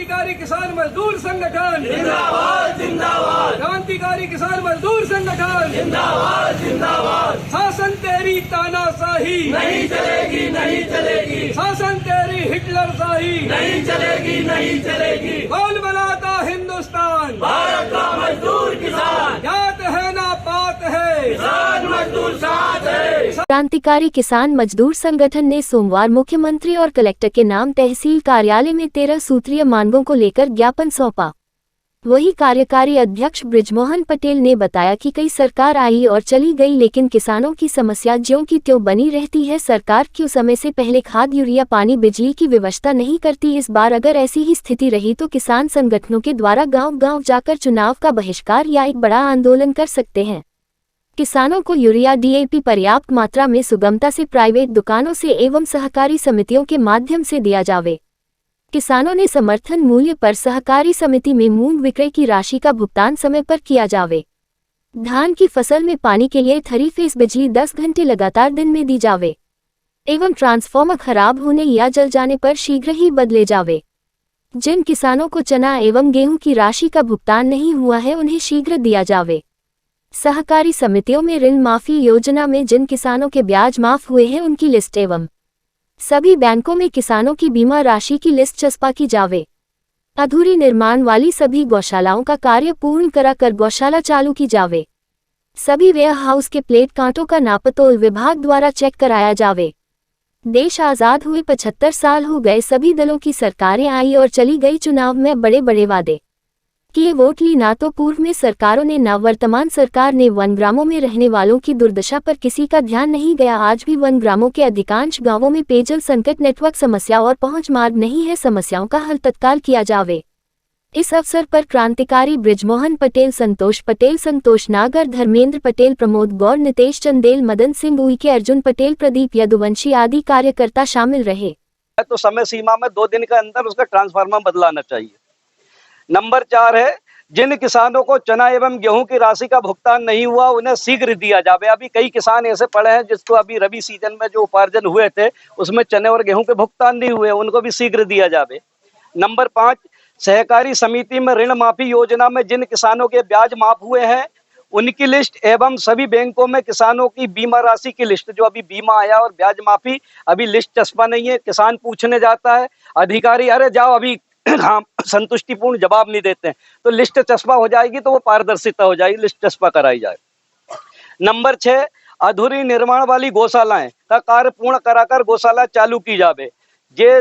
क्रांतिकारी किसान मजदूर संगठन जिंदाबाद जिंदाबाद, क्रांतिकारी किसान मजदूर संगठन जिंदाबाद जिंदाबाद। शासन तेरी तानाशाही नहीं चलेगी नहीं चलेगी, शासन तेरी हिटलरशाही नहीं चलेगी नहीं चलेगी। कौन बनाता हिंदुस्तान, भारत का मजदूर किसान, जात है ना पात है, किसान मजदूर साथ है। क्रांतिकारी किसान मजदूर संगठन ने सोमवार मुख्यमंत्री और कलेक्टर के नाम तहसील कार्यालय में 13 सूत्रीय मांगों को लेकर ज्ञापन सौंपा। वही कार्यकारी अध्यक्ष बृजमोहन पटेल ने बताया कि कई सरकार आई और चली गई, लेकिन किसानों की समस्या ज्यों की त्यों बनी रहती है। सरकार क्यों समय से पहले खाद, यूरिया, पानी, बिजली की व्यवस्था नहीं करती। इस बार अगर ऐसी ही स्थिति रही तो किसान संगठनों के द्वारा गांव-गांव जाकर चुनाव का बहिष्कार या एक बड़ा आंदोलन कर सकते हैं। किसानों को यूरिया, डीएपी पर्याप्त मात्रा में सुगमता से प्राइवेट दुकानों से एवं सहकारी समितियों के माध्यम से दिया जावे। किसानों ने समर्थन मूल्य पर सहकारी समिति में मूंग विक्रय की राशि का भुगतान समय पर किया जावे। धान की फसल में पानी के लिए 3 फेज बिजली 10 घंटे लगातार दिन में दी जावे एवं ट्रांसफार्मर खराब होने या जल जाने पर शीघ्र ही बदले जावे। जिन किसानों को चना एवं गेहूं की राशि का भुगतान नहीं हुआ है उन्हें शीघ्र दिया जावे। सहकारी समितियों में ऋण माफी योजना में जिन किसानों के ब्याज माफ हुए हैं उनकी लिस्ट एवं सभी बैंकों में किसानों की बीमा राशि की लिस्ट चस्पा की जावे। अधूरी निर्माण वाली सभी गौशालाओं का कार्य पूर्ण कराकर गौशाला चालू की जावे। सभी वेयर हाउस के प्लेट कांटों का नापतोल विभाग द्वारा चेक कराया जावे। देश आजाद हुए 75 साल हो गए, सभी दलों की सरकारें आई और चली गई, चुनाव में बड़े बड़े वादे किए, वोट ली ना तो पूर्व में सरकारों ने ना वर्तमान सरकार ने वनग्रामों में रहने वालों की दुर्दशा पर किसी का ध्यान नहीं गया। आज भी वनग्रामों के अधिकांश गांवों में पेयजल संकट, नेटवर्क समस्या और पहुंच मार्ग नहीं है। समस्याओं का हल तत्काल किया जावे। इस अवसर पर क्रांतिकारी बृजमोहन पटेल, संतोष नागर, धर्मेंद्र पटेल, प्रमोद गौर, नितेश चंदेल, मदन सिंह उइके, अर्जुन पटेल, प्रदीप यदुवंशी आदि कार्यकर्ता शामिल रहे। तो समय सीमा में 2 दिन के अंदर उसका ट्रांसफार्मर बदलाना चाहिए। नंबर 4 है, जिन किसानों को चना एवं गेहूं की राशि का भुगतान नहीं हुआ उन्हें शीघ्र दिया जावे। अभी कई किसान ऐसे पड़े हैं जिसको अभी रबी सीजन में जो उपार्जन हुए थे उसमें चने और गेहूं के भुगतान नहीं हुए, उनको भी शीघ्र दिया जावे। नंबर 5, सहकारी समिति में ऋण माफी योजना में जिन किसानों के ब्याज माफ हुए हैं उनकी लिस्ट एवं सभी बैंकों में किसानों की बीमा राशि की लिस्ट, जो अभी बीमा आया और ब्याज माफी अभी लिस्ट चस्पा नहीं है। किसान पूछने जाता है, अधिकारी अरे जाओ अभी हाँ संतुष्टिपूर्ण जवाब नहीं देते हैं, तो लिस्ट चस्पा हो जाएगी तो वो पारदर्शिता हो जाएगी, लिस्ट चस्पा कराई जाए। नंबर 6, अधूरी निर्माण वाली गौशालाएं का कार्य पूर्ण कराकर गौशाला चालू की जावे। ये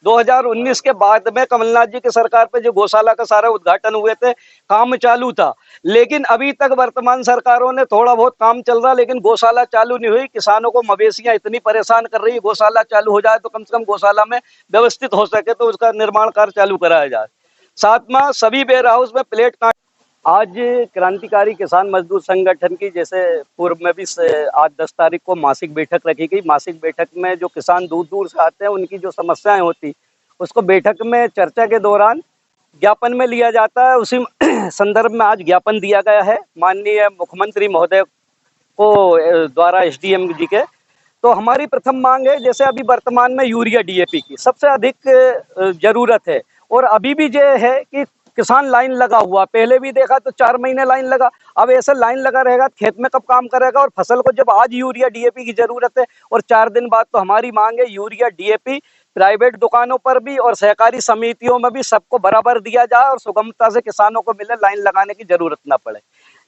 2019 के बाद में कमलनाथ जी की सरकार पे जो गौशाला का सारा उद्घाटन हुए थे, काम चालू था, लेकिन अभी तक वर्तमान सरकारों ने थोड़ा बहुत काम चल रहा, लेकिन गौशाला चालू नहीं हुई। किसानों को मवेशियां इतनी परेशान कर रही है, गौशाला चालू हो जाए तो कम से कम गौशाला में व्यवस्थित हो सके तो उसका निर्माण कार्य चालू कराया जाए। 7वां, सभी वेयर हाउस में प्लेट काट। आज क्रांतिकारी किसान मजदूर संगठन की जैसे पूर्व में भी 8-10 तारीख को मासिक बैठक रखी गई। मासिक बैठक में जो किसान दूर दूर से आते हैं उनकी जो समस्याएं होती उसको बैठक में चर्चा के दौरान ज्ञापन में लिया जाता है। उसी संदर्भ में आज ज्ञापन दिया गया है माननीय मुख्यमंत्री महोदय को द्वारा एसडीएम जी के। तो हमारी प्रथम मांग है, जैसे अभी वर्तमान में यूरिया डीएपी की सबसे अधिक जरूरत है और अभी भी ये है कि किसान लाइन लगा हुआ, पहले भी देखा तो 4 महीने लाइन लगा, अब ऐसे लाइन लगा रहेगा खेत में कब काम करेगा। और फसल को जब आज यूरिया डीएपी की जरूरत है और 4 दिन बाद, तो हमारी मांग है यूरिया डीएपी प्राइवेट दुकानों पर भी और सहकारी समितियों में भी सबको बराबर दिया जाए और सुगमता से किसानों को मिले, लाइन लगाने की जरूरत ना पड़े।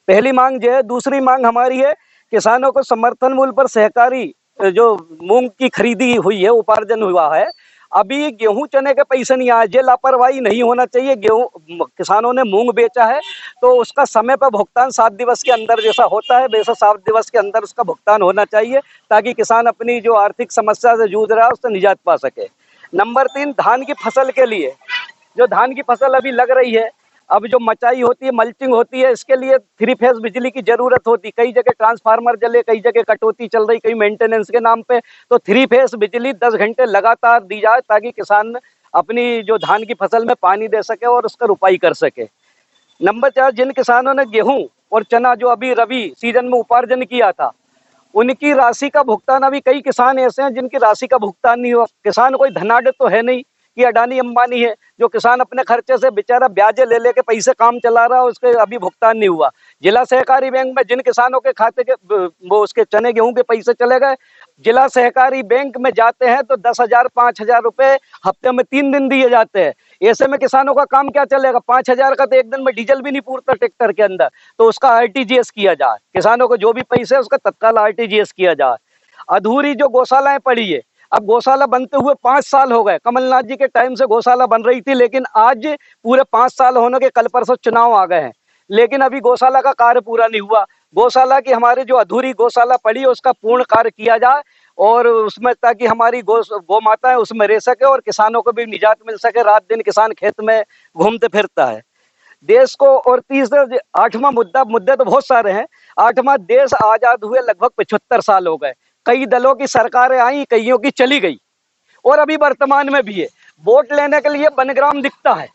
पहली मांग ये है। दूसरी मांग हमारी है, किसानों को समर्थन मूल्य पर सहकारी जो मूंग की खरीदी हुई है, उपार्जन हुआ है, अभी गेहूं चने के पैसे नहीं आए। ये लापरवाही नहीं होना चाहिए। गेहूं किसानों ने मूंग बेचा है तो उसका समय पर भुगतान 7 दिवस के अंदर जैसा होता है वैसा 7 दिवस के अंदर उसका भुगतान होना चाहिए, ताकि किसान अपनी जो आर्थिक समस्या से जूझ रहा है उससे निजात पा सके। नंबर 3, धान की फसल के लिए, जो धान की फसल अभी लग रही है, अब जो मचाई होती है, मल्चिंग होती है, इसके लिए 3 फेज बिजली की जरूरत होती। कई जगह ट्रांसफार्मर जले, कई जगह कटौती चल रही, कई मेंटेनेंस के नाम पे, तो 3 फेज बिजली 10 घंटे लगातार दी जाए ताकि किसान अपनी जो धान की फसल में पानी दे सके और उसका रुपाई कर सके। नंबर 4, जिन किसानों ने गेहूं और चना जो अभी रबी सीजन में उपार्जन किया था उनकी राशि का भुगतान, अभी कई किसान ऐसे हैं जिनकी राशि का भुगतान नहीं हुआ। किसान कोई धनाढ़ तो है नहीं, कि अडानी अंबानी है, जो किसान अपने खर्चे से बेचारा ब्याज ले लेके पैसे काम चला रहा है, उसके अभी भुगतान नहीं हुआ। जिला सहकारी बैंक में जिन किसानों के खाते के वो उसके चने गेहूं के पैसे चले गए, जिला सहकारी बैंक में जाते हैं तो 10,000 5,000 रुपए हफ्ते में 3 दिन दिए जाते हैं। ऐसे में किसानों का काम क्या चलेगा? 5,000 का तो एक दिन में डीजल भी नहीं पूरता ट्रैक्टर के अंदर, तो उसका आरटीजीएस किया जाए। किसानों को जो भी पैसे है उसका तत्काल आरटीजीएस किया जाए। अधूरी जो गौशालाएं पड़ी है, अब गौशाला बनते हुए 5 साल हो गए। कमलनाथ जी के टाइम से गौशाला बन रही थी, लेकिन आज पूरे 5 साल होने के कल परसों चुनाव आ गए हैं, लेकिन अभी गौशाला का कार्य पूरा नहीं हुआ। गौशाला की हमारी जो अधूरी गौशाला पड़ी है उसका पूर्ण कार्य किया जाए, और उसमें ताकि हमारी गौ माता है उसमें रह सके और किसानों को भी निजात मिल सके। रात दिन किसान खेत में घूमते फिरता है देश को। और तीसरा 8वां मुद्दे तो बहुत सारे हैं। 8वां, देश आजाद हुए लगभग 75 साल हो गए। कई दलों की सरकारें आई, कईयों की चली गई, और अभी वर्तमान में भी है। वोट लेने के लिए बनग्राम दिखता है,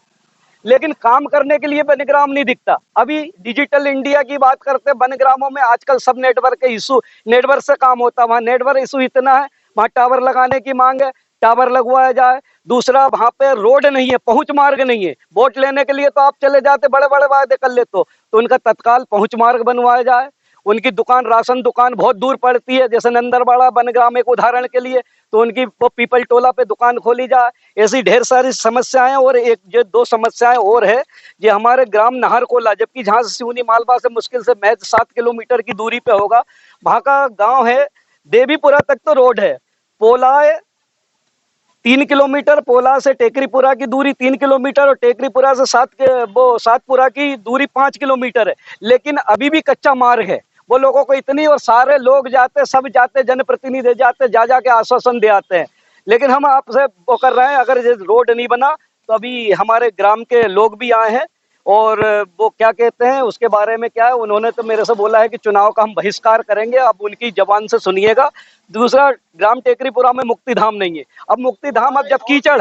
लेकिन काम करने के लिए बनग्राम नहीं दिखता। अभी डिजिटल इंडिया की बात करते हैं, बनग्रामों में आजकल सब नेटवर्क के इशू, नेटवर्क से काम होता है। वहाँ नेटवर्क इशू इतना है, वहाँ टावर लगाने की मांग है, टावर लगवाया जाए। दूसरा, वहाँ पे रोड नहीं है, पहुंच मार्ग नहीं है। वोट लेने के लिए तो आप चले जाते, बड़े बड़े वादे कर लेते हो, तो उनका तत्काल पहुंच मार्ग बनवाया जाए। उनकी दुकान, राशन दुकान बहुत दूर पड़ती है, जैसे नंदरबाड़ा बनग्राम एक उदाहरण के लिए, तो उनकी वो पीपल टोला पे दुकान खोली जाए। ऐसी ढेर सारी समस्याएं। और एक जो 2 समस्याएं और है, ये हमारे ग्राम नाहरकोला, जबकि जहाँ से सिवनी मालवा से मुश्किल से महज 7 किलोमीटर की दूरी पे होगा, वहाँ का गांव है देवीपुरा तक तो रोड है, पोला है 3 किलोमीटर, पोला से टेकरीपुरा की दूरी 3 किलोमीटर, और टेकरीपुरा से सातपुरा की दूरी 5 किलोमीटर है, लेकिन अभी भी कच्चा मार्ग है। वो लोगों को इतनी, और सारे लोग जाते, सब जाते, जनप्रतिनिधि जाते, जा के आश्वासन दे आते हैं। लेकिन हम आपसे वो कर रहे हैं, अगर ये रोड नहीं बना तो अभी हमारे ग्राम के लोग भी आए हैं, और वो क्या कहते हैं उसके बारे में क्या है, उन्होंने तो मेरे से बोला है कि चुनाव का हम बहिष्कार करेंगे। अब उनकी जबान से सुनिएगा। दूसरा, ग्राम टेकरीपुरा में मुक्तिधाम नहीं है। अब मुक्तिधाम, अब जब कीचड़,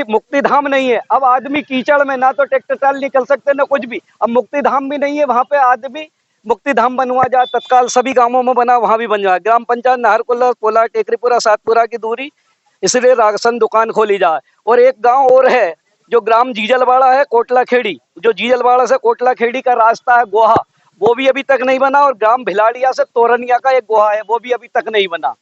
मुक्तिधाम नहीं है, अब आदमी कीचड़ में ना तो ट्रैक्टर टाल निकल सकते ना कुछ भी। अब मुक्तिधाम भी नहीं है, वहां पे आदमी मुक्तिधाम बनवा जाए तत्काल, सभी गांवों में बना, वहां भी बन जाए। ग्राम पंचायत नाहरकोला, पोला, टेकरीपुरा, सातपुरा की दूरी, इसलिए राशन दुकान खोली जाए। और एक गांव और है जो ग्राम जीजलवाड़ा है, कोटला खेड़ी, जो जीजलवाड़ा से कोटला खेड़ी का रास्ता है गोहा, वो भी अभी तक नहीं बना। और ग्राम भिलाड़िया से तोरनिया का एक गोहा है, वो भी अभी तक नहीं बना।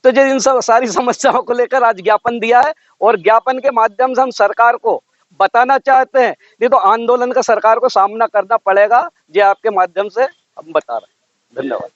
तो जो इन सब सारी समस्याओं को लेकर आज ज्ञापन दिया है, और ज्ञापन के माध्यम से हम सरकार को बताना चाहते हैं, नहीं तो आंदोलन का सरकार को सामना करना पड़ेगा। जो आपके माध्यम से हम बता रहे हैं। धन्यवाद।